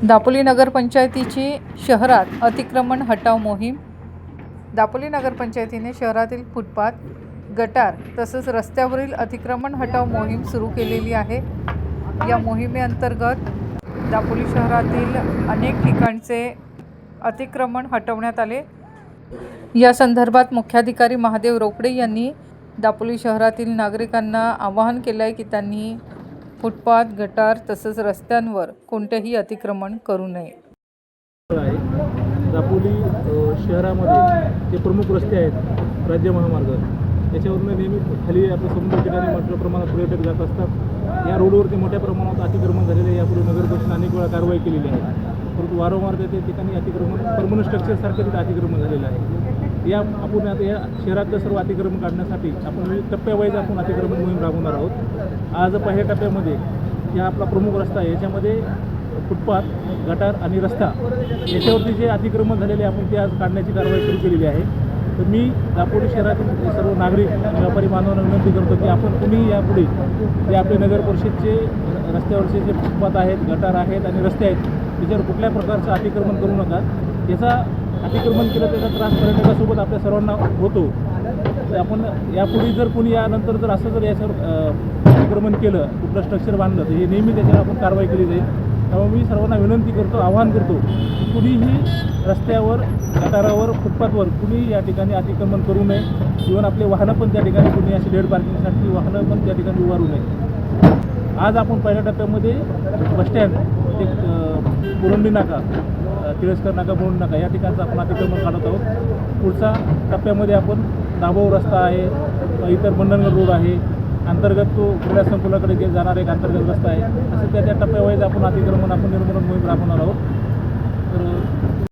दापोली नगरपंचायतीची शहरात अतिक्रमण हटाव मोहीम. दापोली नगरपंचायतीने शहरातील फुटपाथ, गटार तसंच रस्त्यावरील अतिक्रमण हटाव मोहीम सुरू केलेली आहे. या मोहिमेअंतर्गत दापोली शहरातील अनेक ठिकाणचे अतिक्रमण हटवण्यात आले. या संदर्भात मुख्याधिकारी महादेव रोकडे यांनी दापोली शहरातील नागरिकांना आवाहन केलं आहे की त्यांनी फुटपाथ, गटार तसंच रस्त्यांवर कोणतेही अतिक्रमण करू नये. दापोली शहरामध्ये जे प्रमुख रस्ते आहेत, राज्य महामार्ग, त्याच्यावरून नेहमी खाली आपल्या समुद्र ठिकाणी मोठ्या प्रमाणात पर्यटक जात असतात. या रोडवरती मोठ्या प्रमाणात अतिक्रमण झालेले, यापूर्वी नगर परिषदेने अनेक वेळा कारवाई केलेली आहे, परंतु वारंवार त्या ठिकाणी अतिक्रमण परमनंट स्ट्रक्चरसारखे तिथे अतिक्रमण झालेलं आहे. आपण आता या शहरातलं सर्व अतिक्रमण काढण्यासाठी आपण टप्प्यावाईज आपण अतिक्रमण मोहीम राबवणार आहोत. आज पहिल्या टप्प्यामध्ये हा आपला प्रमुख रस्ता आहे, याच्यामध्ये फुटपाथ, गटार आणि रस्ता याच्यावरती जे अतिक्रमण झालेले आपण ते आज काढण्याची कारवाई सुरू केलेली आहे. तर मी दापोली शहरातील सर्व नागरिक व्यापारी बांधवांना विनंती करतो की आपण कुणीही यापुढे जे आपले नगर परिषदचे रस्त्यावरचे जे फुटपाथ आहेत, गटार आहेत आणि रस्ते आहेत, त्याच्यावर कुठल्या प्रकारचं अतिक्रमण करू नका. याचा अतिक्रमण केलं त्याचा त्रास पर्यटकासोबत आपल्या सर्वांना होतो. तर आपण यापुढे जर कोणी यानंतर जर असं जर याच्यावर अतिक्रमण केलं, कुठलं स्ट्रक्चर बांधलं, तर हे नेहमी त्याच्यावर आपण कारवाई केली जाईल. त्यामुळे मी सर्वांना विनंती करतो, आवाहन करतो की कुणीही रस्त्यावर, गटारावर, फुटपाथवर कुणीही या ठिकाणी अतिक्रमण करू नये. इव्हन आपले वाहनं पण त्या ठिकाणी कुणी अशी डेड पार्किंगसाठी वाहनं पण त्या ठिकाणी उभारू नये. आज आपण पहिल्या टप्प्यामध्ये बसस्टँड ते पुरंडी नाका, टिळस्कर नाका, बोंड नाका या ठिकाणचं आपण अतिक्रमण काढत आहोत. पुढचा टप्प्यामध्ये आपण दाभोळ रस्ता आहे, इतर मंडणगड रोड आहे, अंतर्गत तो क्रीडा संकुलाकडे जाणारा एक अंतर्गत रस्ता आहे, असं त्या टप्प्यावाईज आपण अतिक्रमण निर्मूलन